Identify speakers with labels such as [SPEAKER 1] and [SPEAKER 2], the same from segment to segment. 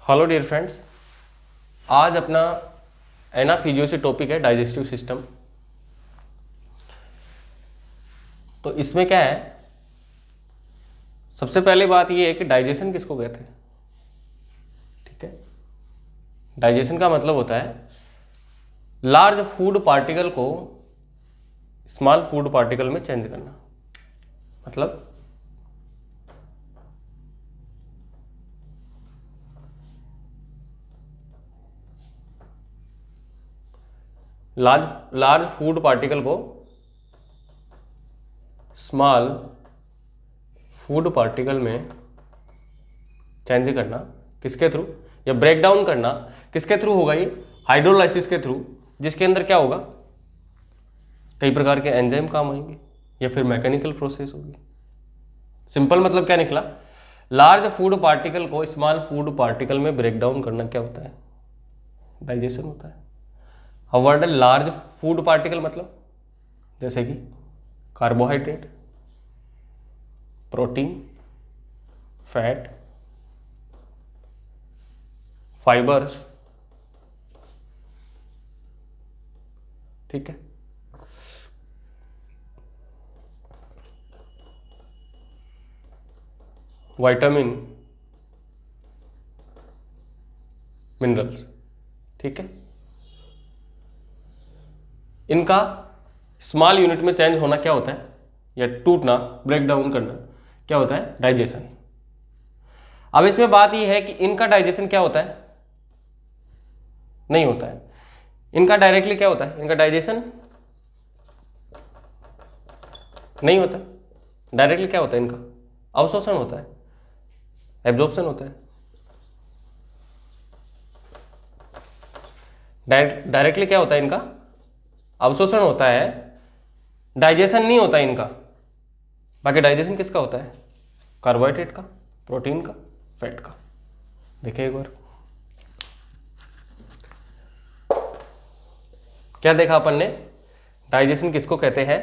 [SPEAKER 1] Hello dear friends, आज अपना एनाफिजियोसी topic है डाइजेस्टिव सिस्टम। तो इसमें क्या है, सबसे पहले बात ये है कि डाइजेशन किसको कहते हैं। ठीक है, डाइजेशन का मतलब होता है लार्ज फूड पार्टिकल को स्मॉल फूड पार्टिकल में चेंज करना। मतलब लार्ज फूड पार्टिकल को स्मॉल फूड पार्टिकल में चेंज करना किसके थ्रू, या ब्रेक डाउन करना किसके थ्रू होगा, ये हाइड्रोलाइसिस के थ्रू, जिसके अंदर क्या होगा, कई प्रकार के एंजाइम काम आएंगे या फिर मैकेनिकल प्रोसेस होगी। सिंपल मतलब क्या निकला, लार्ज फूड पार्टिकल को स्मॉल फूड पार्टिकल में ब्रेक डाउन करना क्या होता है, डाइजेशन होता है। अब वर्ड है लार्ज फूड पार्टिकल, मतलब जैसे कि कार्बोहाइड्रेट, प्रोटीन, फैट, फाइबर्स। ठीक है, विटामिन, मिनरल्स। ठीक है, इनका स्मॉल यूनिट में चेंज होना क्या होता है, या टूटना, ब्रेक डाउन करना क्या होता है, डाइजेशन। अब इसमें बात यह है कि इनका डाइजेशन क्या होता है, नहीं होता है। इनका डायरेक्टली क्या होता है, इनका डाइजेशन नहीं होता। डायरेक्टली क्या होता है, इनका अवशोषण होता है, एब्जॉर्प्शन होता है। डायरेक्टली क्या होता है, इनका अवशोषण होता है, डाइजेशन नहीं होता इनका। बाकी डाइजेशन किसका होता है, कार्बोहाइड्रेट का, प्रोटीन का, फैट का। देखिए एक बार क्या देखा अपन ने, डाइजेशन किसको कहते हैं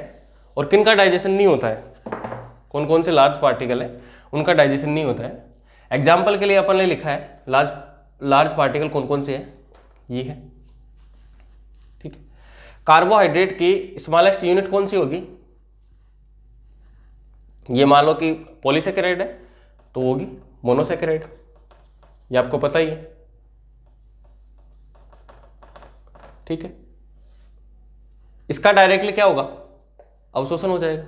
[SPEAKER 1] और किन का डाइजेशन नहीं होता है। कौन कौन से लार्ज पार्टिकल है उनका डाइजेशन नहीं होता है। एग्जाम्पल के लिए अपन ने लिखा है लार्ज पार्टिकल कौन कौन से है, ये है। ठीक है, कार्बोहाइड्रेट की स्मॉलेस्ट यूनिट कौन सी होगी, ये मान लो कि पॉलीसेकेराइड है तो होगी मोनोसेकेराइड, ये आपको पता ही है। ठीक है, इसका डायरेक्टली क्या होगा, अवशोषण हो जाएगा।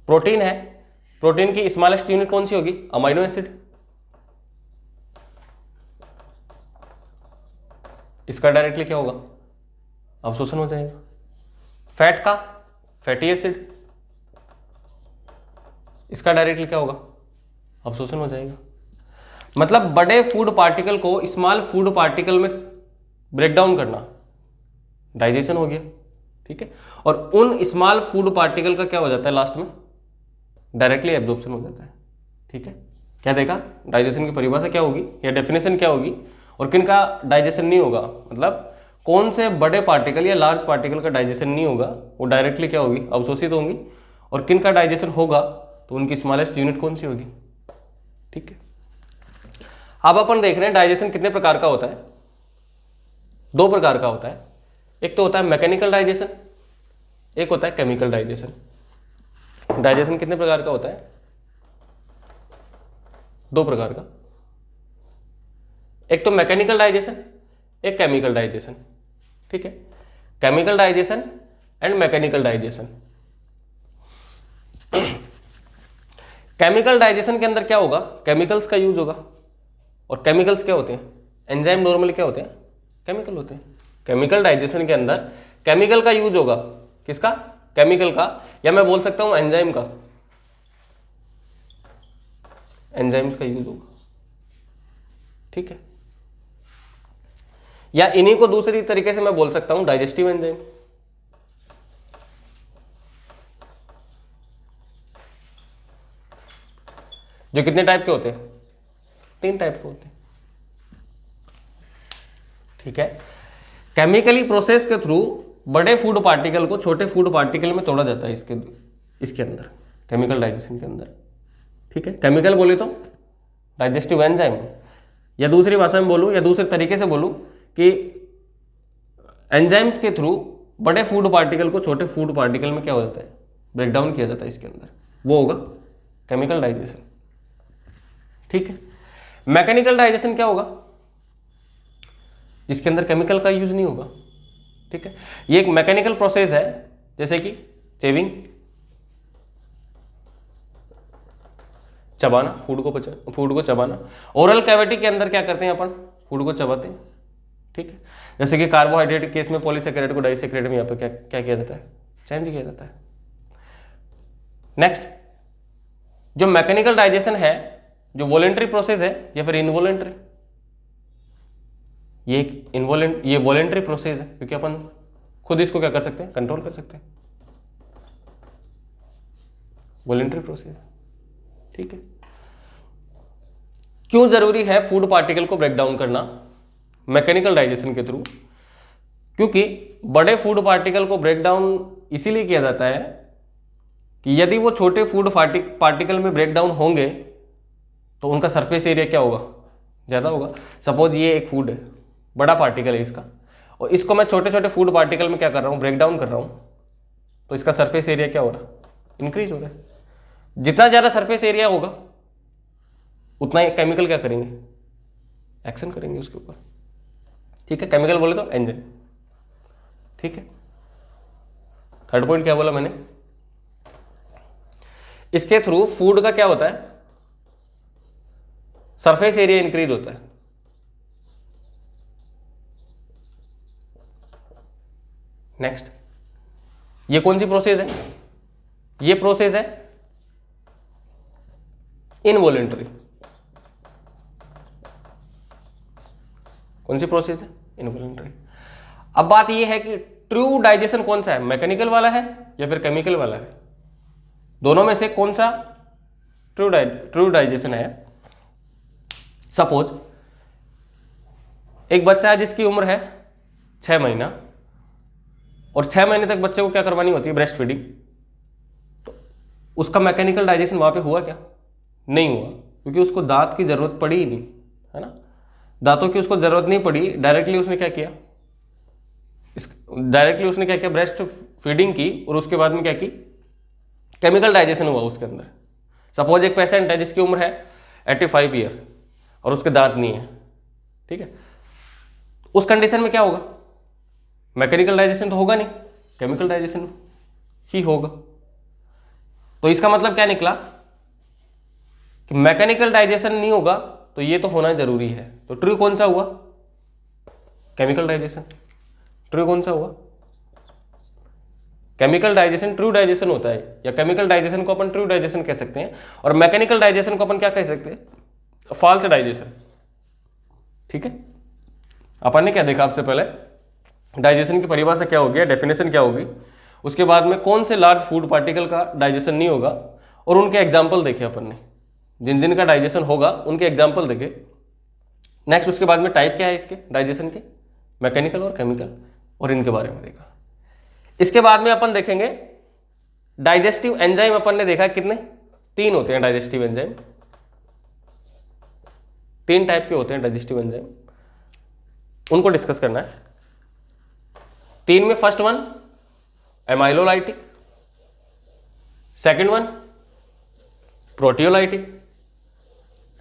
[SPEAKER 1] प्रोटीन है, प्रोटीन की स्मॉलेस्ट यूनिट कौन सी होगी, अमाइनो एसिड, इसका डायरेक्टली क्या होगा, अवशोषण हो जाएगा। फैट का, फैटी एसिड, इसका डायरेक्टली क्या होगा, अवशोषण हो जाएगा। मतलब बड़े फूड पार्टिकल को स्मॉल फूड पार्टिकल में ब्रेक डाउन करना डाइजेशन हो गया। ठीक है, और उन स्मॉल फूड पार्टिकल का क्या हो जाता है, लास्ट में डायरेक्टली एब्जॉर्प्शन हो जाता है। ठीक है, क्या देखा, डाइजेशन की परिभाषा क्या होगी या डेफिनेशन क्या होगी, और किन का डाइजेशन नहीं होगा, मतलब कौन से बड़े पार्टिकल या लार्ज पार्टिकल का डाइजेशन नहीं होगा, वो डायरेक्टली क्या होगी, अवशोषित होंगी। और किन का डाइजेशन होगा तो उनकी स्मॉलेस्ट यूनिट कौन सी होगी। ठीक है, अब अपन देख रहे हैं डाइजेशन कितने प्रकार का होता है, दो प्रकार का होता है। एक तो होता है मैकेनिकल डाइजेशन, एक होता है केमिकल डाइजेशन। डाइजेशन कितने प्रकार का होता है, दो प्रकार का, एक तो मैकेनिकल डाइजेशन, एक केमिकल डाइजेशन। ठीक है, chemical digestion and mechanical digestion. Chemical digestion के अंदर क्या होगा, केमिकल्स का यूज होगा। और केमिकल्स क्या होते हैं, एंजाइम नॉर्मली क्या होते हैं, केमिकल होते हैं। केमिकल डाइजेशन के अंदर केमिकल का यूज होगा, किसका, केमिकल का, या मैं बोल सकता हूं एंजाइम का, एंजाइम्स का यूज होगा। ठीक है, या इन्हीं को दूसरी तरीके से मैं बोल सकता हूं डाइजेस्टिव एंजाइम। जो कितने टाइप के होते हैं, तीन टाइप के होते हैं। ठीक है, केमिकली प्रोसेस के थ्रू बड़े फूड पार्टिकल को छोटे फूड पार्टिकल में तोड़ा जाता है इसके अंदर, केमिकल डाइजेशन के अंदर। ठीक है, केमिकल बोले तो डाइजेस्टिव एंजाइम, या दूसरी भाषा में बोलूँ या दूसरे तरीके से बोलूँ कि एंजाइम्स के थ्रू बड़े फूड पार्टिकल को छोटे फूड पार्टिकल में क्या हो जाता है, ब्रेक डाउन किया जाता है इसके अंदर, वो होगा केमिकल डाइजेशन। ठीक है। मैकेनिकल डाइजेशन क्या होगा, जिसके अंदर केमिकल का यूज नहीं होगा। ठीक है, ये एक मैकेनिकल प्रोसेस है, जैसे कि चेविंग, चबाना, फूड को चबाना। ओरल कैविटी के अंदर क्या करते हैं अपन, फूड को चबाते हैं। ठीक है, जैसे कि कार्बोहाइड्रेट के केस में पॉलीसेकेराइड को डाइसेकेराइड में यहाँ पर क्या किया जाता है, चेंज किया जाता है। नेक्स्ट, जो मैकेनिकल डाइजेशन है, जो वॉलेंट्री प्रोसेस है या फिर इनवॉलेंट्री, ये वॉलेंट्री प्रोसेस है, क्योंकि अपन खुद इसको क्या कर सकते हैं, कंट्रोल कर सकते हैं। Voluntary process. ठीक है। क्यों जरूरी है फूड पार्टिकल को ब्रेक डाउन करना मैकेनिकल डाइजेशन के थ्रू, क्योंकि बड़े फूड पार्टिकल को ब्रेक डाउन इसीलिए किया जाता है कि यदि वो छोटे फूड पार्टिकल में ब्रेक डाउन होंगे तो उनका सरफेस एरिया क्या होगा, ज़्यादा होगा। सपोज ये एक फूड है, बड़ा पार्टिकल है इसका, और इसको मैं छोटे छोटे फूड पार्टिकल में क्या कर रहा हूँ, ब्रेक डाउन कर रहा हूँ, तो इसका सरफेस एरिया क्या हो रहा है, इंक्रीज हो रहा है। जितना ज़्यादा सरफेस एरिया होगा उतना ही केमिकल क्या करेंगे, एक्शन करेंगे उसके ऊपर। ठीक है, केमिकल बोले तो एंजाइम। ठीक है। थर्ड पॉइंट क्या बोला मैंने, इसके थ्रू फूड का क्या होता है, सरफेस एरिया इंक्रीज होता है। नेक्स्ट, ये कौन सी प्रोसेस है, ये प्रोसेस है इनवॉलेंट्री। कौन सी प्रोसेस है, इनवॉलेंट्री। अब बात ये है कि ट्रू डाइजेशन कौन सा है, मैकेनिकल वाला है या फिर केमिकल वाला है, दोनों में से कौन सा ट्रू डाइजेशन है। सपोज एक बच्चा है जिसकी उम्र है 6 महीना, और 6 महीने तक बच्चे को क्या करवानी होती है, ब्रेस्ट फीडिंग, तो उसका मैकेनिकल डाइजेशन वहां पे हुआ क्या, नहीं हुआ, क्योंकि उसको दांत की जरूरत पड़ी ही नहीं, है ना। दांतों की उसको जरूरत नहीं पड़ी, डायरेक्टली उसने क्या किया, ब्रेस्ट फीडिंग की, और उसके बाद में क्या की, केमिकल डाइजेशन हुआ उसके अंदर। सपोज एक पेशेंट है जिसकी उम्र है 85 ईयर और उसके दांत नहीं है। ठीक है, उस कंडीशन में क्या होगा, मैकेनिकल डाइजेशन तो होगा नहीं, केमिकल डाइजेशन ही होगा। तो इसका मतलब क्या निकला कि मैकेनिकल डाइजेशन नहीं होगा तो ये तो होना जरूरी है। तो ट्रू कौन सा हुआ, केमिकल डाइजेशन। ट्रू कौन सा हुआ, केमिकल डाइजेशन ट्रू डाइजेशन होता है, या केमिकल डाइजेशन को अपन ट्रू डाइजेशन कह सकते हैं, और मैकेनिकल डाइजेशन को अपन क्या कह सकते हैं, फॉल्स डाइजेशन। ठीक है, अपन ने क्या देखा आपसे पहले, डाइजेशन की परिभाषा क्या होगी, डेफिनेशन क्या होगी, उसके बाद में कौन से लार्ज फूड पार्टिकल का डाइजेशन नहीं होगा, और उनके एग्जाम्पल देखे अपन ने, जिन जिन का डाइजेशन होगा उनके एग्जाम्पल देखे। नेक्स्ट, उसके बाद में टाइप क्या है इसके डाइजेशन के, मैकेनिकल और केमिकल, और इनके बारे में देखा। इसके बाद में अपन देखेंगे डाइजेस्टिव एंजाइम। अपन ने देखा कितने, 3 होते हैं डाइजेस्टिव एंजाइम, 3 टाइप के होते हैं डाइजेस्टिव एंजाइम, उनको डिस्कस करना है। 3 में first one एमाइलोलाइटिक, second one proteolytic,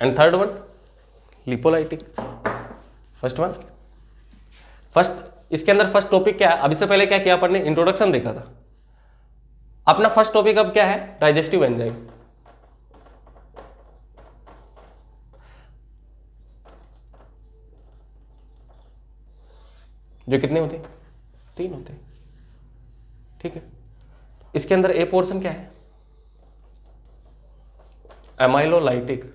[SPEAKER 1] and third one lipolytic. इसके अंदर फर्स्ट टॉपिक क्या है, अभी से पहले क्या किया अपन ने, इंट्रोडक्शन देखा था। अपना फर्स्ट टॉपिक अब क्या है, डाइजेस्टिव एंजाइम। जो कितने होते, 3 होते। ठीक है, इसके अंदर ए पोर्शन क्या है, एमाइलोलाइटिक।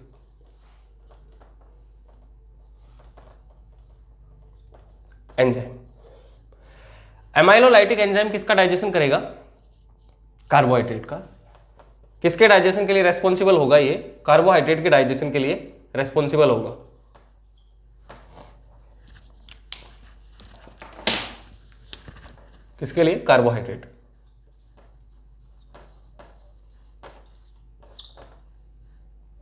[SPEAKER 1] एंजाइम, एमाइलोलाइटिक एंजाइम किसका डाइजेशन करेगा, कार्बोहाइड्रेट का। किसके डाइजेशन के लिए रेस्पॉन्सिबल होगा, ये कार्बोहाइड्रेट के डाइजेशन के लिए रेस्पॉन्सिबल होगा। किसके लिए, कार्बोहाइड्रेट।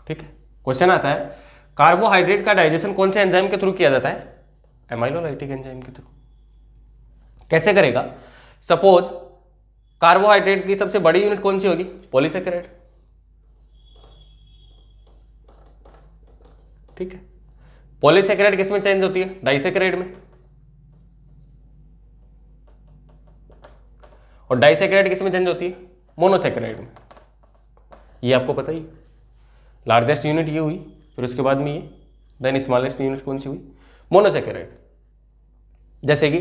[SPEAKER 1] ठीक है, क्वेश्चन आता है कार्बोहाइड्रेट का डाइजेशन कौन से एंजाइम के थ्रू किया जाता है? एमाइलोलाइटिक एंजाइम के थ्रू। कैसे करेगा? सपोज कार्बोहाइड्रेट की सबसे बड़ी यूनिट कौन सी होगी? पॉलीसेकेराइड। ठीक है, पॉलीसेकेराइड किस में चेंज होती है? डाइसेकेराइड में। और डाइसेकेराइड किस में चेंज होती है? मोनोसेकेराइड में। ये आपको पता ही। लार्जेस्ट यूनिट ये हुई, फिर उसके बाद में ये, देन स्मॉलेस्ट यूनिट कौन सी हुई? मोनोसेकेराइड। जैसे कि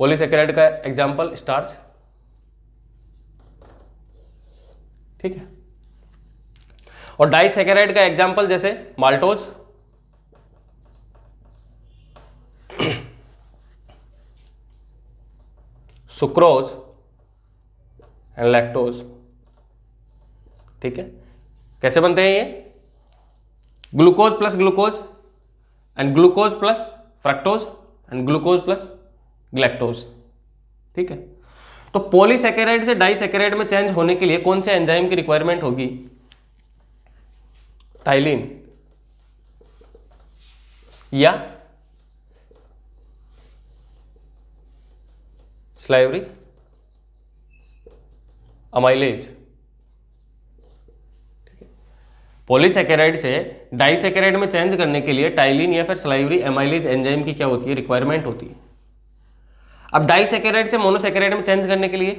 [SPEAKER 1] पॉलीसेकेराइड का एग्जांपल स्टार्च, ठीक है, और डाइसेकेराइड का एग्जांपल जैसे माल्टोज, सुक्रोज एंड लैक्टोज। ठीक है, कैसे बनते हैं ये? Glucose plus glucose and glucose plus fructose and glucose plus galactose. ठीक है, तो पॉलीसेकेराइड से डाइसेकेराइड में चेंज होने के लिए कौन से एंजाइम की रिक्वायरमेंट होगी? टाइलिन या स्लाइवरी अमाइलेज। पॉलीसेकेराइड से डाइसेकेराइड में चेंज करने के लिए टाइलिन या फिर स्लाइवरी एमाइलेज एंजाइम की क्या होती है? रिक्वायरमेंट होती है। अब डाइसेकेराइड से मोनोसेकेराइड में चेंज करने के लिए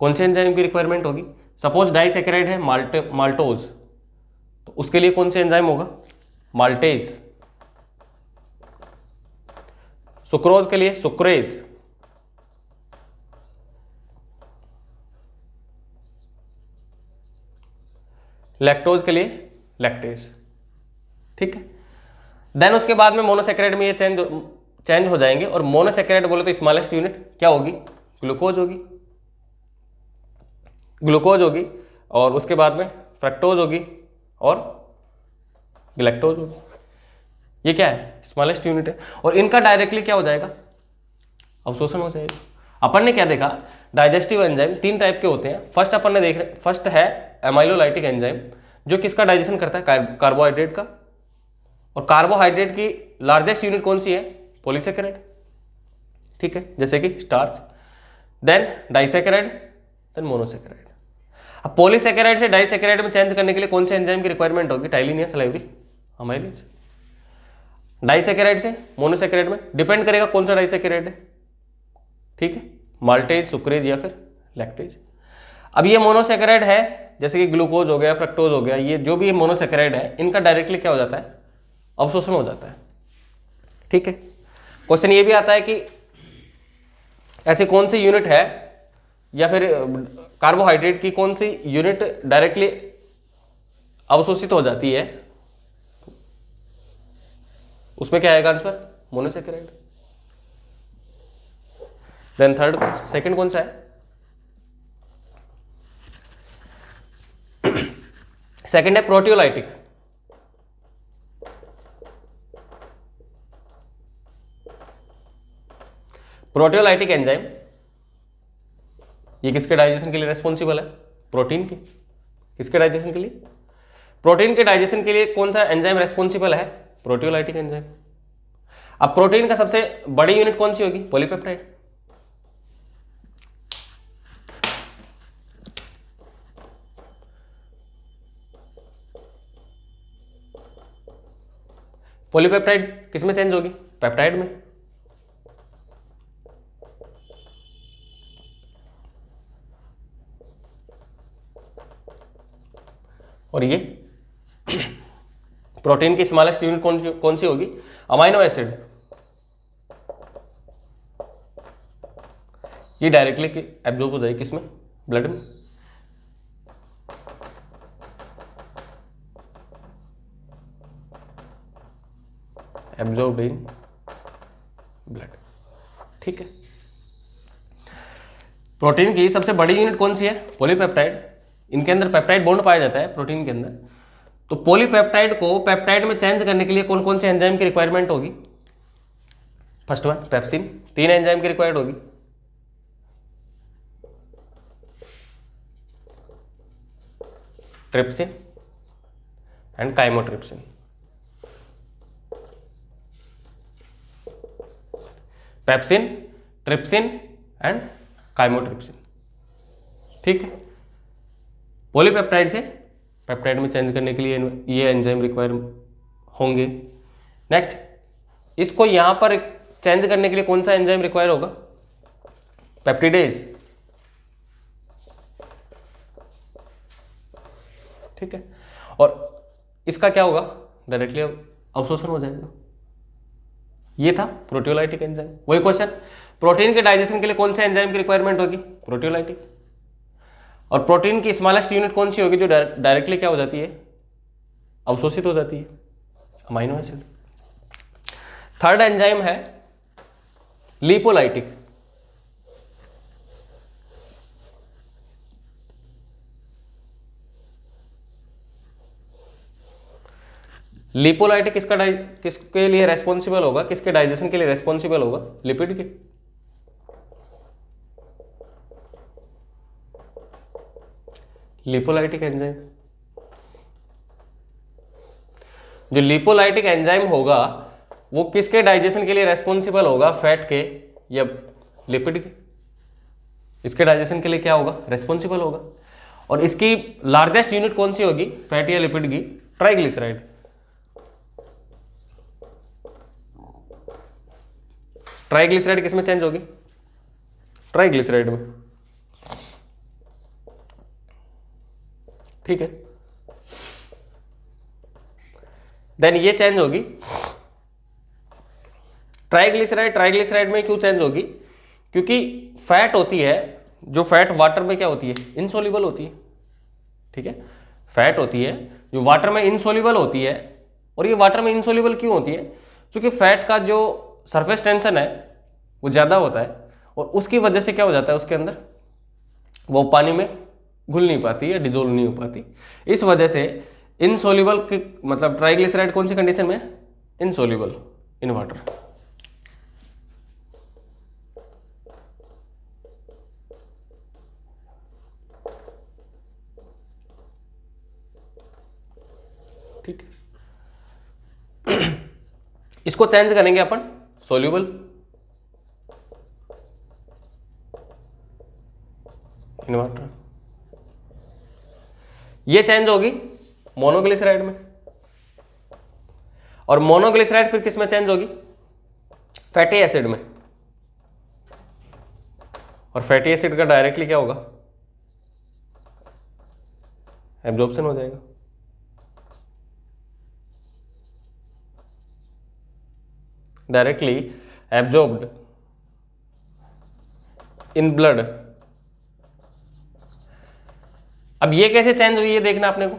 [SPEAKER 1] कौन से एंजाइम की रिक्वायरमेंट होगी? सपोज डाइसेकेराइड है माल्टोज, तो उसके लिए कौन से एंजाइम होगा? माल्टेज। सुक्रोज के लिए सुक्रेज। लैक्टोज के लिए लैक्टेज। ठीक है, देन उसके बाद में मोनोसेकेराइड में ये चेंज हो जाएंगे, और मोनोसेकेराइड बोले तो स्मॉलेस्ट यूनिट क्या होगी? ग्लूकोज होगी। ग्लूकोज होगी, और उसके बाद में फ्रक्टोज होगी और ग्लैक्टोज होगी। ये क्या है? स्मॉलेस्ट यूनिट है, और इनका डायरेक्टली क्या हो जाएगा? अवशोषण हो जाएगा। अपन ने क्या देखा? डाइजेस्टिव एंजाइम 3 टाइप के होते हैं। फर्स्ट अपन ने देख रहे, फर्स्ट है एमाइलोलाइटिक एंजाइम, जो किसका डाइजेशन करता है? कार्बोहाइड्रेट का। और कार्बोहाइड्रेट की लार्जेस्ट यूनिट कौन सी है? पॉलीसेकेराइड। ठीक है, जैसे कि starch, then disaccharide, then monosaccharide. अब पॉलीसेकेराइड से डाइसेकेराइड में चेंज करने के लिए कौन से एंजाइम की रिक्वायरमेंट होगी? टाइलिन या स्लाइवरी अमाइलेज। डाइसेकेराइड से मोनोसेकेराइड में डिपेंड करेगा कौन सा डाइसेकेराइड है। ठीक है, माल्टेज, सुक्रेज या फिर लैक्टेज। अब ये मोनोसेकेराइड है, जैसे कि ग्लूकोज हो गया, फ्रक्टोज हो गया, ये जो भी मोनोसेकेराइड है, इनका डायरेक्टली क्या हो जाता है? अवशोषण हो जाता है। ठीक है, क्वेश्चन ये भी आता है कि ऐसी कौन सी यूनिट है, या फिर कार्बोहाइड्रेट की कौन सी यूनिट डायरेक्टली अवशोषित हो जाती है? उसमें क्या आएगा आंसर? मोनोसेकेराइड। देन सेकंड कौन सा है? सेकंड है प्रोटियोलाइटिक। प्रोटियोलाइटिक एंजाइम ये किसके डाइजेशन के लिए रेस्पॉन्सिबल है? प्रोटीन के। किसके डाइजेशन के लिए? प्रोटीन के डाइजेशन के लिए कौन सा एंजाइम रेस्पॉन्सिबल है? Proteolytic enzyme. अब प्रोटीन का सबसे बड़ी यूनिट कौन सी होगी? पॉलीपेप्टाइड। पॉलीपेप्टाइड किस में चेंज होगी? पेप्टाइड में। और ये प्रोटीन की स्मॉलेस्ट यूनिट कौन सी होगी? Amino acid. ये डायरेक्टली एब्जॉर्ब हो जाएगी किसमें? ब्लड में। Absorb in blood. ठीक है, प्रोटीन की सबसे बड़ी यूनिट कौन सी है? पॉलीपेप्टाइड। इनके अंदर पेप्टाइड बॉन्ड पाया जाता है प्रोटीन के अंदर। तो पॉलीपेप्टाइड को पेप्टाइड में चेंज करने के लिए कौन कौन से एंजाइम की रिक्वायरमेंट होगी? First one pepsin. 3 एंजाइम की रिक्वायर्ड होगी। Trypsin and chymotrypsin. Pepsin, trypsin and chymotrypsin. ठीक है, पॉलीपेप्टाइड से पेप्टाइड में चेंज करने के लिए ये एंजाइम रिक्वायर होंगे। नेक्स्ट, इसको यहां पर चेंज करने के लिए कौन सा एंजाइम रिक्वायर होगा? पेप्टिडेज। ठीक है, और इसका क्या होगा? डायरेक्टली अवशोषण हो जाएगा। ये था प्रोटियोलाइटिक एंजाइम। वही क्वेश्चन, प्रोटीन के डाइजेशन के लिए कौन से एंजाइम की रिक्वायरमेंट होगी? प्रोटियोलाइटिक। और प्रोटीन की स्मॉलेस्ट यूनिट कौन सी होगी जो डायरेक्टली क्या हो जाती है? अवशोषित हो जाती है? Amino acid. थर्ड एंजाइम है लिपोलाइटिक। लिपोलाइटिक किसके लिए रेस्पॉन्सिबल होगा? किसके डाइजेशन के लिए रेस्पॉन्सिबल होगा? लिपिड के। लिपोलाइटिक एंजाइम, जो लिपोलाइटिक एंजाइम होगा वो किसके डाइजेशन के लिए रेस्पॉन्सिबल होगा? फैट के या लिपिड के? इसके डाइजेशन के लिए क्या होगा? रेस्पॉन्सिबल होगा। और इसकी लार्जेस्ट यूनिट कौन सी होगी? फैट या लिपिड की? ट्राइग्लिसराइड। ट्राइग्लिसराइड किस में चेंज होगी? ट्राइग्लिसराइड में। ठीक है, देन ये चेंज होगी ट्राइग्लिसराइड में क्यों चेंज होगी? क्योंकि फैट होती है, जो फैट वाटर में क्या होती है? इनसोल्यूबल होती है। ठीक है, फैट होती है जो वाटर में इनसोल्यूबल होती है। और ये वाटर में इनसोल्यूबल क्यों होती है? क्योंकि फैट का जो सरफेस टेंशन है वो ज़्यादा होता है और उसकी वजह से क्या हो जाता है उसके अंदर? वो पानी में घुल नहीं पाती या डिजोल्व नहीं हो पाती। इस वजह से इनसोल्यूबल की मतलब ट्राइग्लिसराइड कौन सी कंडीशन में? Insoluble in water. ठीक है, इसको चेंज करेंगे अपन सोल्यूबल इन वाटर। ये चेंज होगी मोनोग्लिसराइड में। और मोनोग्लिसराइड फिर किस में चेंज होगी? फैटी एसिड में। और फैटी एसिड का डायरेक्टली क्या होगा? एब्जॉर्प्शन हो जाएगा। Directly absorbed in blood. अब ये कैसे चेंज हुई है देखना अपने को।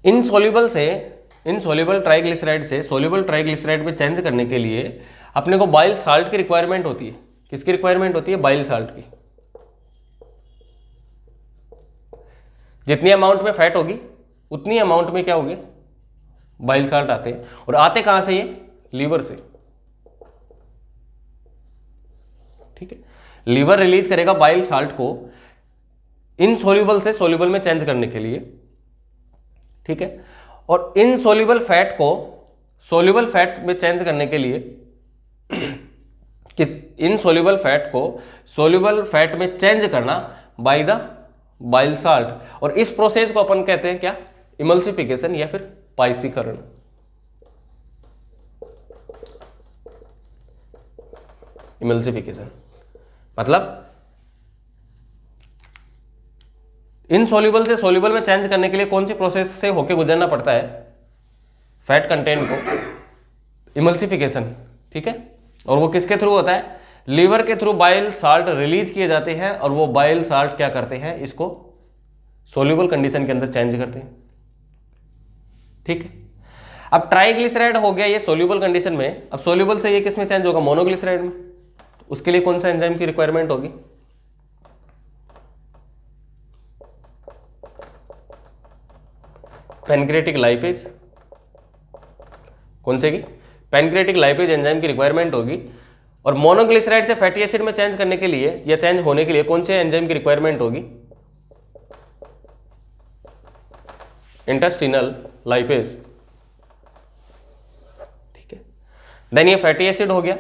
[SPEAKER 1] इनसोल्यूबल ट्राइग्लिसराइड से सोल्यूबल ट्राइग्लिसराइड में चेंज करने के लिए अपने को बाइल साल्ट की रिक्वायरमेंट होती है। किसकी रिक्वायरमेंट होती है? बाइल साल्ट की। जितनी अमाउंट में फैट होगी उतनी अमाउंट में क्या होगी? बाइल साल्ट आते हैं। और आते कहां से? ये लीवर से। ठीक है, लीवर रिलीज करेगा बाइल साल्ट को इनसोल्यूबल से सोल्यूबल में चेंज करने के लिए। ठीक है, और इनसोल्यूबल फैट को सोल्यूबल फैट में चेंज करने के लिए इनसोल्यूबल फैट को सोल्यूबल फैट में चेंज करना बाय द बाइल साल्ट। और इस प्रोसेस को अपन कहते हैं क्या? इमल्सिफिकेशन या फिर पाइसीकरण। इमल्सिफिकेशन मतलब इनसोल्यूबल से सोल्यूबल में चेंज करने के लिए कौन सी प्रोसेस से होके गुजरना पड़ता है? फैट कंटेंट को इमल्सिफिकेशन। ठीक है, और वो किसके थ्रू होता है? लीवर के थ्रू बाइल साल्ट रिलीज किए जाते हैं और वो बाइल साल्ट क्या करते हैं? इसको सोल्यूबल कंडीशन के अंदर चेंज करते हैं। ठीक है, अब ट्राइग्लिसराइड हो गया ये सोल्यूबल कंडीशन में। अब सोल्यूबल से ये किस में चेंज होगा? मोनोग्लिसराइड में। उसके लिए कौन सा एंजाइम की रिक्वायरमेंट होगी? Pancreatic lipase. कौन से की? पैनक्रियाटिक लाइपेज एंजाइम की रिक्वायरमेंट होगी। और मोनोग्लिसराइड से फैटी एसिड में चेंज करने के लिए या चेंज होने के लिए कौन से एंजाइम की रिक्वायरमेंट होगी? Intestinal lipase. ठीक है, देन ये फैटी एसिड हो गया।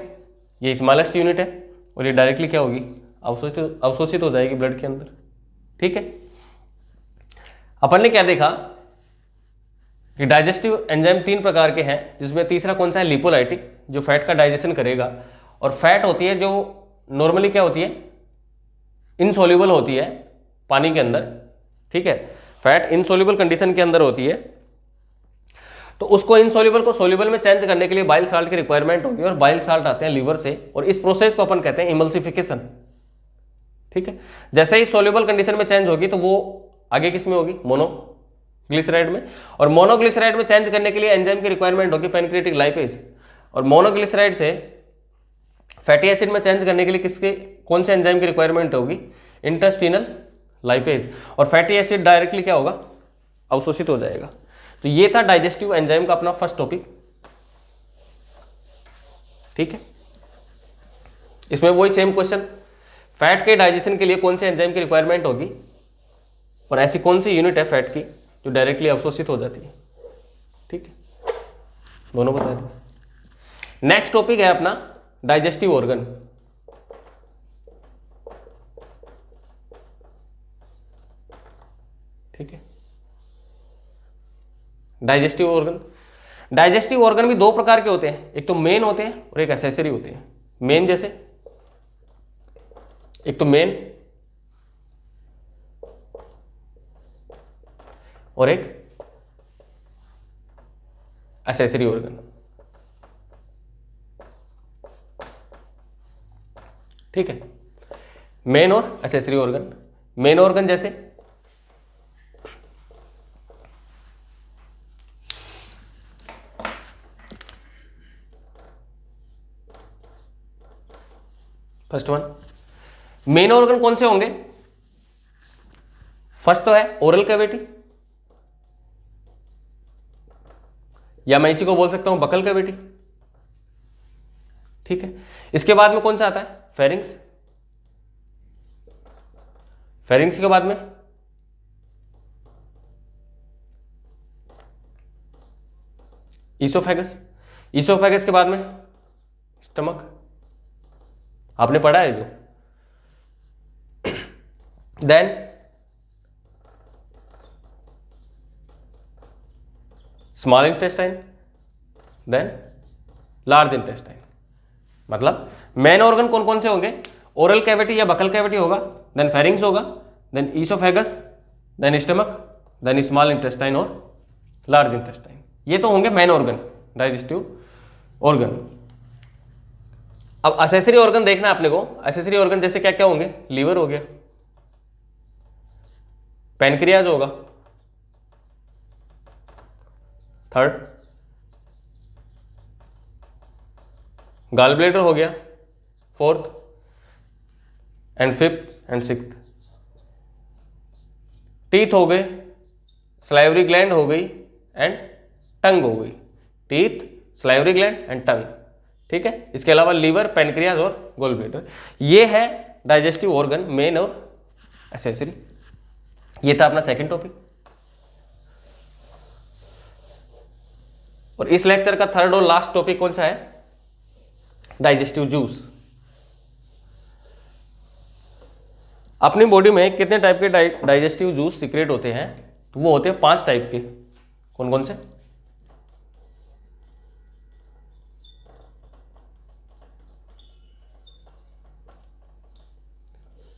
[SPEAKER 1] ये स्मॉलेस्ट यूनिट है और ये डायरेक्टली क्या होगी, अवशोषित हो जाएगी ब्लड के अंदर। ठीक है, अपन ने क्या देखा कि डाइजेस्टिव एंजाइम 3 प्रकार के हैं, जिसमें तीसरा कौन सा है, लिपोलाइटिक, जो फैट का डाइजेशन करेगा। और फैट होती है जो नॉर्मली क्या होती है, इनसोल्यूबल होती है पानी के अंदर। ठीक है, फैट इनसोल्यूबल कंडीशन के अंदर होती है, तो उसको इनसोल्यूबल को सोल्यूबल में चेंज करने के लिए बाइल साल्ट की रिक्वायरमेंट होगी, और बाइल साल्ट आते हैं लीवर से, और इस प्रोसेस को अपन कहते हैं इमल्सिफिकेशन। ठीक है, जैसे ही सोल्यूबल कंडीशन में चेंज होगी तो वो आगे किस में होगी, मोनोग्लिसराइड में, और मोनोग्लिसराइड में चेंज करने के लिए एंजाइम की रिक्वायरमेंट होगी पैनक्रियाटिक लाइपेज, और मोनोग्लिसराइड से फैटी एसिड में चेंज करने के लिए किसके, कौन से एंजाइम की रिक्वायरमेंट होगी, इंटेस्टिनल लाइपेज, और फैटी एसिड डायरेक्टली क्या होगा, अवशोषित हो जाएगा। तो ये था डाइजेस्टिव एंजाइम का अपना फर्स्ट टॉपिक। ठीक है, इसमें वही सेम क्वेश्चन, फैट के डाइजेशन के लिए कौन से एंजाइम की रिक्वायरमेंट होगी, और ऐसी कौन सी यूनिट है फैट की जो डायरेक्टली अवशोषित हो जाती है। ठीक है, दोनों बता दें। नेक्स्ट टॉपिक है अपना डाइजेस्टिव ऑर्गन। ठीक है, डाइजेस्टिव ऑर्गन, डाइजेस्टिव ऑर्गन भी 2 प्रकार के होते हैं, एक तो मेन होते हैं और एक एसेसरी होते हैं। मेन जैसे एक तो मेन और एक एसेसरी ऑर्गन। ठीक है, मेन और एसेसरी ऑर्गन। मेन ऑर्गन जैसे फर्स्ट वन, मेन ऑर्गन कौन से होंगे, फर्स्ट तो है ओरल कैविटी, या मैं इसी को बोल सकता हूं बकल कैविटी। ठीक है, इसके बाद में कौन सा आता है, फेरिंग्स, फेरिंग्स के बाद में ईसोफेगस, ईसोफेगस के बाद में स्टमक, आपने पढ़ा है जो। Then small intestine, then large intestine. मतलब मेन ऑर्गन कौन कौन से होंगे, ओरल कैविटी या बकल कैविटी होगा, देन फेरिंग्स होगा, then oesophagus, then stomach, then small intestine और लार्ज इंटेस्टाइन। ये तो होंगे मेन ऑर्गन, डाइजेस्टिव ऑर्गन। अब एसेसरी ऑर्गन देखना है अपने को। एसेसरी ऑर्गन जैसे क्या क्या होंगे, लीवर हो गया, पैनक्रियाज होगा, थर्ड गॉल ब्लैडर हो गया, fourth and fifth and sixth teeth हो गए, सलाइवरी ग्लैंड हो गई एंड टंग हो गई, teeth, salivary gland and tongue. ठीक है, इसके अलावा लीवर, पैनक्रियाज और गॉल ब्लैडर। ये है डाइजेस्टिव ऑर्गन, मेन और एसेसरी। ये था अपना सेकंड टॉपिक। और इस लेक्चर का थर्ड और लास्ट टॉपिक कौन सा है, डाइजेस्टिव जूस। अपनी बॉडी में कितने टाइप के डाइजेस्टिव जूस सीक्रेट होते हैं, तो वो होते हैं 5 टाइप के। कौन कौन से,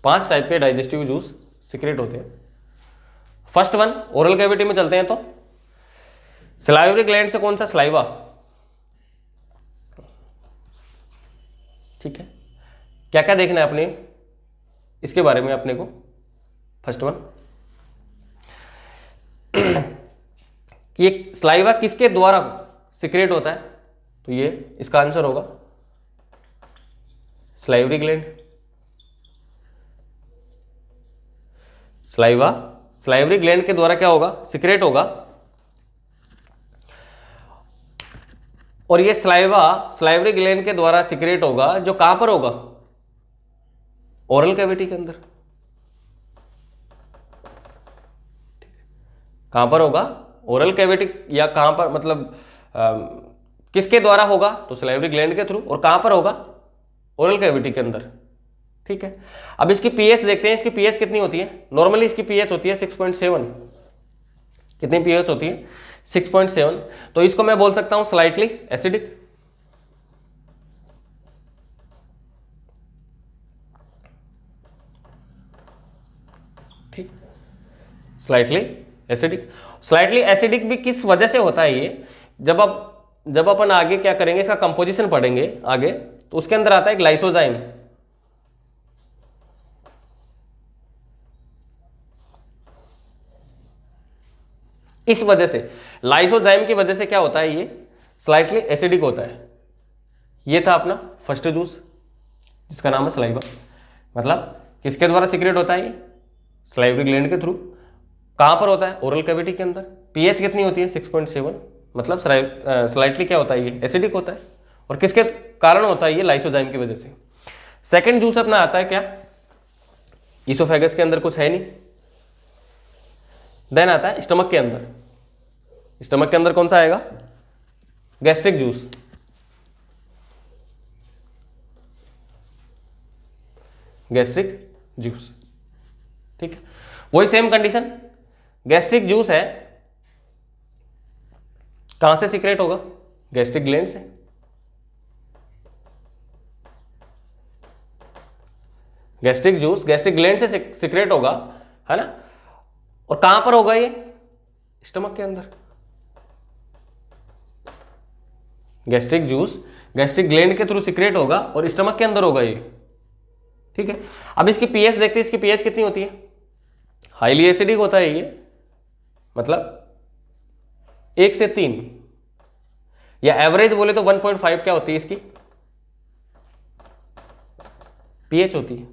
[SPEAKER 1] 5 टाइप के डाइजेस्टिव जूस सीक्रेट होते हैं। फर्स्ट वन, ओरल कैविटी में चलते हैं तो सलाइवरी ग्लैंड से कौन सा, सलाइवा। ठीक है, क्या क्या देखना है अपने इसके बारे में अपने को। फर्स्ट वन, ये सलाइवा किसके द्वारा सीक्रेट होता है, तो ये इसका आंसर होगा salivary gland. Saliva salivary gland के द्वारा क्या होगा, सीक्रेट होगा। और ये सलाइवा सलाइवरी ग्लैंड के द्वारा सीक्रेट होगा, जो कहां पर होगा, ओरल कैविटी के अंदर। कहां पर होगा, ओरल कैविटी, या कहां पर मतलब किसके द्वारा होगा, तो सलाइवरी ग्लैंड के थ्रू। और कहां पर होगा, ओरल कैविटी के अंदर। ठीक है, अब इसकी पीएच देखते हैं, इसकी पीएच कितनी होती है। नॉर्मली इसकी पीएच होती है 6.7। कितनी पीएच होती है? 6.7। तो इसको मैं बोल सकता हूं स्लाइटली एसिडिक। ठीक, स्लाइटली एसिडिक। स्लाइटली एसिडिक भी किस वजह से होता है ये, जब अपन आगे क्या करेंगे, इसका कंपोजिशन पढ़ेंगे आगे, तो उसके अंदर आता है एक लाइसोजाइम। इस वजह से, लाइसोजाइम की वजह से क्या होता है, ये स्लाइटली एसिडिक होता है। ये था अपना फर्स्ट जूस जिसका नाम है सलाइवा। मतलब किसके द्वारा सिक्रेट होता है ये? सलाइवरी ग्लैंड के थ्रू। कहां पर होता है? ओरल कैविटी के अंदर। पीएच कितनी होती है? 6.7। मतलब स्लाइटली क्या होता है, ये एसिडिक होता है। और किसके कारण होता है ये? लाइसोजाइम की वजह से। सेकंड जूस अपना आता है क्या? इसोफेगस के अंदर कुछ है नहीं, देन आता है स्टमक के अंदर। स्टमक के अंदर कौन सा आएगा? Gastric juice. Gastric juice. ठीक है, वही सेम कंडीशन। गैस्ट्रिक जूस है, कहां से सीक्रेट होगा? गैस्ट्रिक ग्लैंड से। गैस्ट्रिक जूस गैस्ट्रिक ग्लैंड से सीक्रेट होगा, है ना। और कहां पर होगा ये? स्टमक के अंदर। गैस्ट्रिक जूस गैस्ट्रिक ग्लैंड के थ्रू सीक्रेट होगा और स्टमक के अंदर होगा ये। ठीक है, अब इसकी पीएच देखते हैं, इसकी पीएच कितनी होती है? हाईली एसिडिक होता है ये, मतलब 1 से 3, या एवरेज बोले तो 1.5 क्या होती है इसकी पीएच होती है।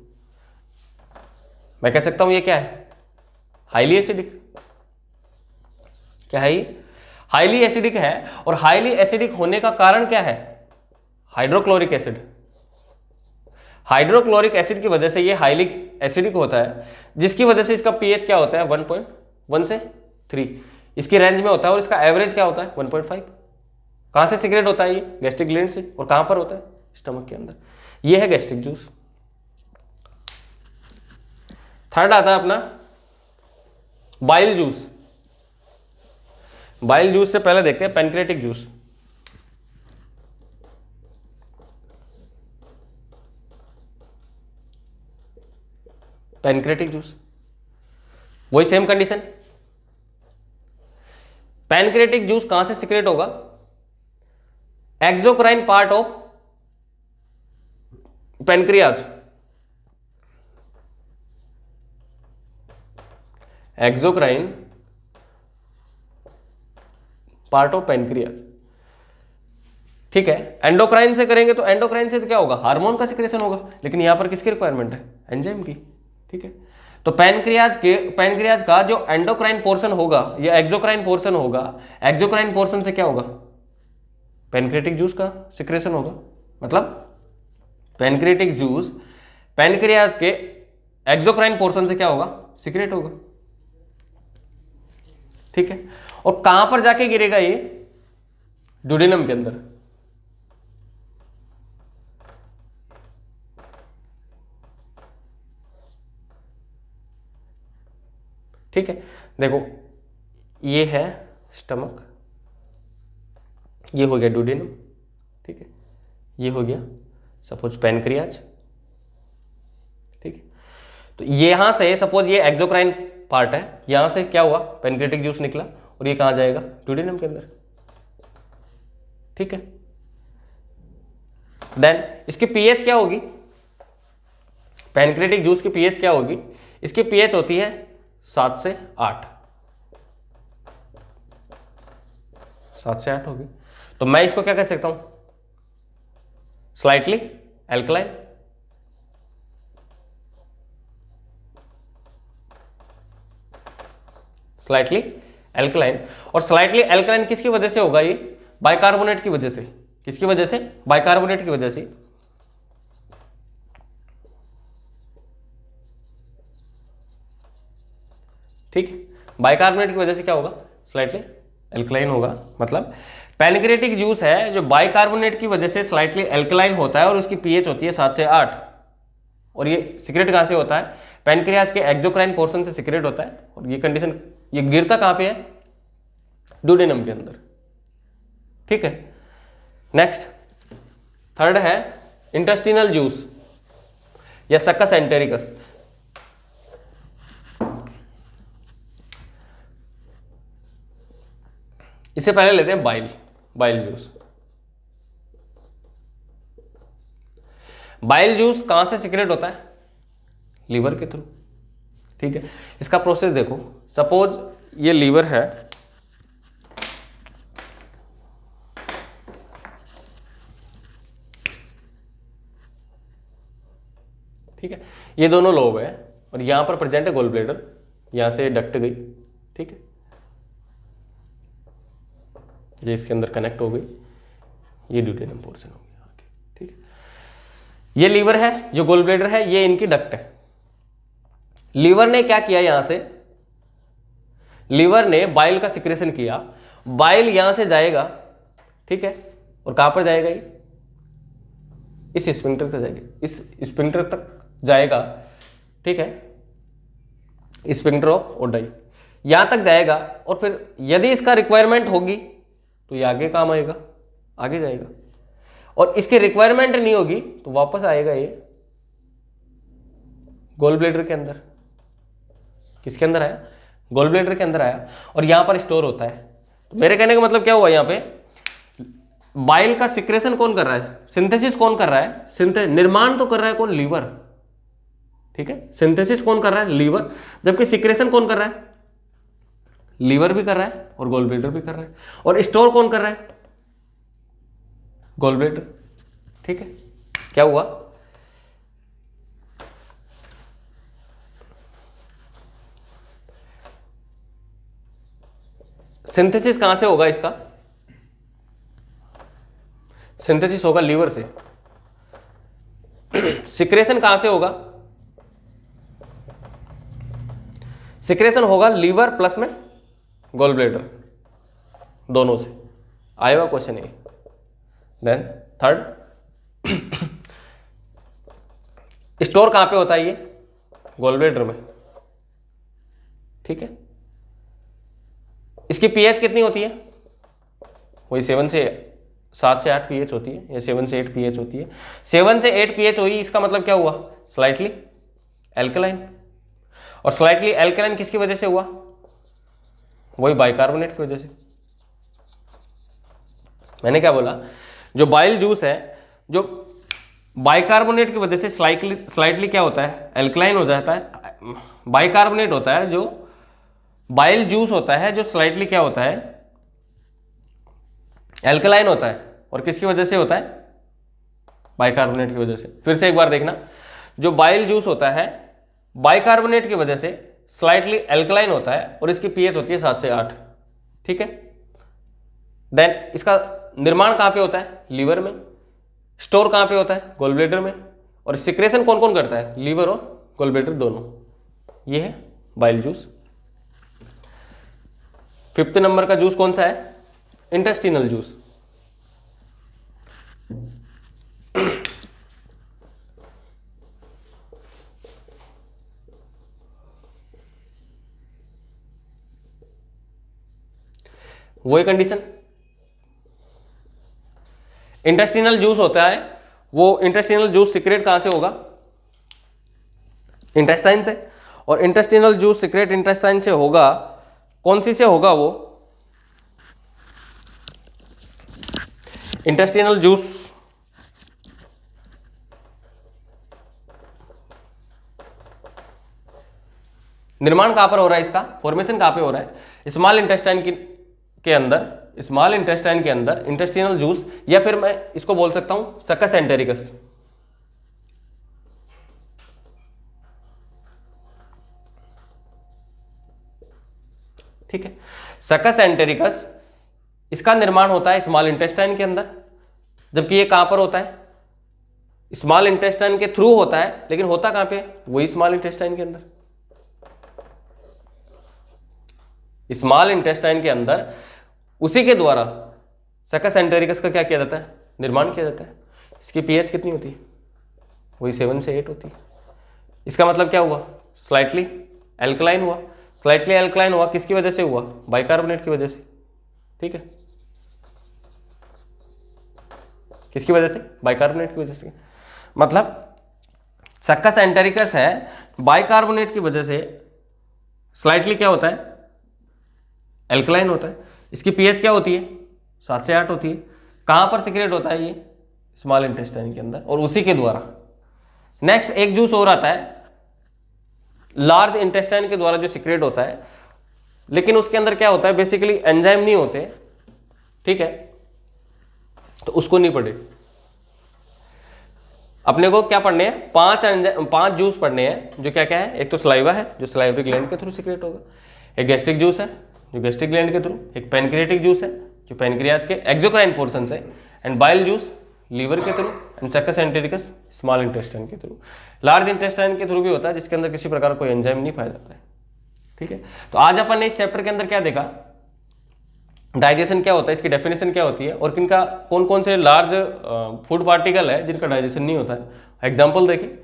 [SPEAKER 1] मैं कह सकता हूं ये क्या है? Highly acidic. क्या है ये? हाईली एसिडिक है। और हाईली एसिडिक होने का कारण क्या है? Hydrochloric acid. हाइड्रोक्लोरिक एसिड की वजह से ये हाईली एसिडिक होता है, जिसकी वजह से इसका पीएच क्या होता है? 1.1 से 3 इसकी रेंज में होता है। और इसका एवरेज क्या होता है? 1.5। कहां से सीक्रेट होता है ये? गैस्ट्रिक ग्लैंड से। और कहां पर होता है? स्टमक के अंदर। ये है गैस्ट्रिक जूस। थर्ड आता है अपना बाइल जूस। बाइल जूस से पहले देखते हैं पैनक्रेटिक जूस। पैनक्रेटिक जूस, वही सेम कंडीशन। पैनक्रेटिक जूस कहां से सीक्रेट होगा? Exocrine part of pancreas. Exocrine part of pancreas. ठीक है, एंडोक्राइन से करेंगे तो एंडोक्राइन से तो क्या होगा? हार्मोन का सिक्रेशन होगा। लेकिन यहां पर किसकी रिक्वायरमेंट है? एंजाइम की। ठीक है, तो पैनक्रियाज का जो एंडोक्राइन पोर्शन होगा या एक्सोक्राइन पोर्शन होगा, एक्सोक्राइन पोर्शन से क्या होगा? पैनक्रेटिक जूस का सिक्रेशन होगा। मतलब पैनक्रेटिक जूस पैनक्रियाज के एक्सोक्राइन पोर्शन से क्या होगा? सिक्रेट होगा। ठीक है, और कहां पर जाके गिरेगा ये? ड्यूडेनम के अंदर। ठीक है, देखो ये है स्टमक, ये हो गया ड्यूडेनम। ठीक है, ये हो गया सपोज पैनक्रियाज। ठीक है, तो यहां से सपोज ये एक्सोक्राइन पार्ट है, यहां से क्या हुआ? पैनक्रेटिक जूस निकला और ये कहां जाएगा? ड्यूडेनम के अंदर। ठीक है, देन इसकी पीएच क्या होगी? पैनक्रेटिक जूस की पीएच क्या होगी? इसकी पीएच होती है 7 से 8। 7 से 8 होगी। तो मैं इसको क्या कह सकता हूं? Slightly alkaline. Slightly alkaline. और स्लाइटली एल्कलाइन किसकी वजह से होगा? ये बाइकार्बोनेट की वजह से। किसकी वजह से? बाइकार्बोनेट की वजह से। ठीक है, बाइकार्बोनेट की वजह से क्या होगा? स्लाइटली एल्कलाइन होगा। मतलब पैनक्रियाटिक जूस है जो बाइकार्बोनेट की वजह से स्लाइटली एल्कलाइन होता है और उसकी पीएच होती है 7 से 8। और ये सिक्रेट कहाँ से होता है? पैनक्रियाज के एक्सोक्राइन पोर्शन से सिक्रेट होता है। और ये कंडीशन ये गिरता कहाँ पे है? डुडेनम के अंदर। ठीक है, नेक्स्ट थर्ड है इंटेस्टिनल जूस या सक्कस एंटेरिकस। इससे पहले लेते हैं बाइल जूस। बाइल जूस कहां से सिक्रेट होता है? लीवर के थ्रू। ठीक है, इसका प्रोसेस देखो। सपोज ये लीवर है, ठीक है, ये दोनों लोब है और यहां पर प्रेजेंट है गोल ब्लेडर, यहां से डक्ट गई। ठीक है, ये इसके अंदर कनेक्ट हो गई, ये ड्यूटेनम पोर्शन हो गया आगे। ठीक है, ये लीवर है, जो गोल ब्लेडर है, ये इनकी डक्ट है। लीवर ने क्या किया? यहां से लीवर ने बाइल का सिक्रेशन किया। बाइल यहां से जाएगा, ठीक है, और कहां पर जाएगा? ये इस स्फिंक्टर तक जाएगा, इस स्फिंक्टर तक जाएगा। ठीक है, स्फिंक्टर ऑफ ओडाई यहां तक जाएगा। और फिर यदि इसका रिक्वायरमेंट होगी तो ये आगे काम आएगा, आगे जाएगा। और इसकी रिक्वायरमेंट नहीं होगी तो वापस आएगा ये गोल ब्लेडर के अंदर। किसके अंदर आया? गोल ब्लेडर के अंदर आया और यहां पर स्टोर होता है। तो मेरे कहने का मतलब क्या हुआ? यहां पे बाइल का सिक्रेशन कौन कर रहा है? सिंथेसिस कौन कर रहा है? निर्माण तो कर रहा है कौन? लीवर। ठीक है, सिंथेसिस कौन कर रहा है? लीवर। जबकि सिक्रेशन कौन कर रहा है? लीवर भी कर रहा है और गोल ब्लेडर भी कर रहा है। और स्टोर कौन कर रहा है? Gall bladder. ठीक है, क्या हुआ? सिंथेसिस कहां से होगा इसका? सिंथेसिस होगा लीवर से। सिक्रेशन कहां से होगा? सिक्रेशन होगा लीवर प्लस में गोल ब्लेडर, दोनों से। आएगा क्वेश्चन ये। देन थर्ड, स्टोर कहां पे होता है? ये गोल ब्लेडर में। ठीक है, इसकी पीएच कितनी होती है? वही 7 से 8 पीएच होती है, या 7 से 8 पीएच होती है। 7 से 8 पीएच हुई, इसका मतलब क्या हुआ? Slightly alkaline. और स्लाइटली एल्कलाइन किसकी वजह से हुआ? वही बाइकार्बोनेट की वजह से। मैंने क्या बोला? जो बाइल जूस है, जो बाइकार्बोनेट की वजह से स्लाइटली क्या होता है? एल्कलाइन हो जाता है। बाइकार्बोनेट होता है जो बाइल जूस होता है, जो स्लाइटली क्या होता है? एल्कलाइन होता है। और किसकी वजह से होता है? बाइकार्बोनेट की वजह से। फिर से एक बार देखना, जो बाइल जूस होता है बाइकार्बोनेट की वजह से स्लाइटली एल्कलाइन होता है और इसकी पीएच होती है 7 से 8। ठीक है, देन इसका निर्माण कहां पे होता है? लीवर में। स्टोर कहां पे होता है? गोल ब्लेडर में। और सिक्रेशन कौन कौन करता है? लीवर और गोल ब्लेडर दोनों। ये है बाइल जूस। 5th नंबर का जूस कौन सा है? Intestinal juice. वही कंडीशन, इंटेस्टिनल जूस होता है, वो इंटेस्टिनल जूस सिक्रेट कहां से होगा? इंटेस्टाइन से। और इंटेस्टिनल जूस सिक्रेट इंटेस्टाइन से होगा, कौन सी से होगा? वो इंटेस्टिनल जूस निर्माण कहां पर हो रहा है? इसका फॉर्मेशन कहां पे हो रहा है? स्मॉल इंटेस्टाइन के अंदर, स्मॉल इंटेस्टाइन के अंदर इंटेस्टिनल जूस, या फिर मैं इसको बोल सकता हूं सक्कस एंटेरिकस। ठीक है, सक्कस एंटेरिकस, इसका निर्माण होता है स्मॉल इंटेस्टाइन के अंदर। जबकि ये कहां पर होता है? स्मॉल इंटेस्टाइन के थ्रू होता है, लेकिन होता कहां पे? वही स्मॉल इंटेस्टाइन के अंदर। स्मॉल इंटेस्टाइन के अंदर उसी के द्वारा सकस एंटेरिकस का क्या किया जाता है, निर्माण किया जाता है। इसकी पीएच कितनी होती है, वही 7 से 8 होती है। इसका मतलब क्या हुआ, स्लाइटली एल्कलाइन हुआ। स्लाइटली एल्कलाइन हुआ किसकी वजह से हुआ, बाइकार्बोनेट की वजह से, ठीक है, किसकी वजह से, बाइकार्बोनेट की वजह से। मतलब सक्कस एंटेरिकस है, बाइकार्बोनेट की वजह से स्लाइटली क्या होता है, एल्कलाइन होता है। इसकी पीएच क्या होती है, 7 से 8 होती है। कहाँ पर सिक्रेट होता है ये, स्मॉल इंटेस्टाइन के अंदर, और उसी के द्वारा। नेक्स्ट एक जूस और आता है लार्ज इंटेस्टाइन के द्वारा जो सिक्रेट होता है, लेकिन उसके अंदर क्या होता है, बेसिकली एंजाइम नहीं होते, ठीक है, तो उसको नहीं पढ़े। अपने को क्या पढ़ने हैं, 5 जूस पढ़ने हैं, जो क्या क्या है, एक तो सलाइवा है जो सलाइवरी ग्लैंड के थ्रू सिक्रेट होगा, एक गैस्ट्रिक जूस है जो गैस्ट्रिक ग्लैंड के थ्रू, एक पैनक्रियाटिक जूस है जो पैनक्रियाज के एक्सोक्राइन पोर्शन से, एंड बाइल जूस लीवर के through, and succus entericus small intestine के थ्रू। लार्ज इंटेस्टाइन के थ्रू भी होता है जिसके अंदर किसी प्रकार कोई एंजाइम नहीं पाया जाता है, ठीक है। तो आज अपन ने इस चैप्टर के अंदर क्या देखा, डाइजेशन क्या होता है, इसकी डेफिनेशन क्या होती है, और किनका कौन कौन से लार्ज फूड पार्टिकल है जिनका डाइजेशन नहीं होता है, एग्जाम्पल देखिए।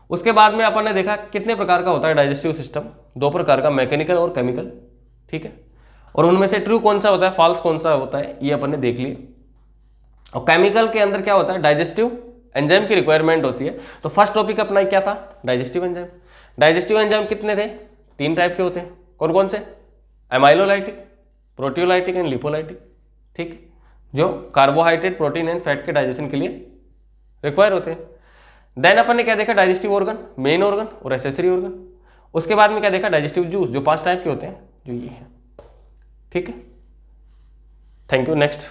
[SPEAKER 1] उसके बाद में अपन ने देखा कितने प्रकार का होता है डाइजेस्टिव सिस्टम, 2 प्रकार का, मैकेनिकल और केमिकल, ठीक है, और उनमें से ट्रू कौन सा होता है, फॉल्स कौन सा होता है, ये अपन ने देख लिया। और केमिकल के अंदर क्या होता है, डाइजेस्टिव एंजाइम की रिक्वायरमेंट होती है। तो फर्स्ट टॉपिक अपना क्या था, डाइजेस्टिव एंजाइम। डाइजेस्टिव एंजाइम कितने थे, 3 टाइप के होते हैं, कौन कौन से, एमाइलोलाइटिक, प्रोटियोलाइटिक एंड लिपोलाइटिक, ठीक, जो कार्बोहाइड्रेट, प्रोटीन एंड फैट के डाइजेशन के लिए रिक्वायर होते हैं। देन अपन ने क्या देखा, डाइजेस्टिव ऑर्गन, मेन ऑर्गन और एसेसरी ऑर्गन। उसके बाद में क्या देखा, डाइजेस्टिव जूस, जो 5 टाइप के होते हैं, जो ये है, ठीक है। Thank you. नेक्स्ट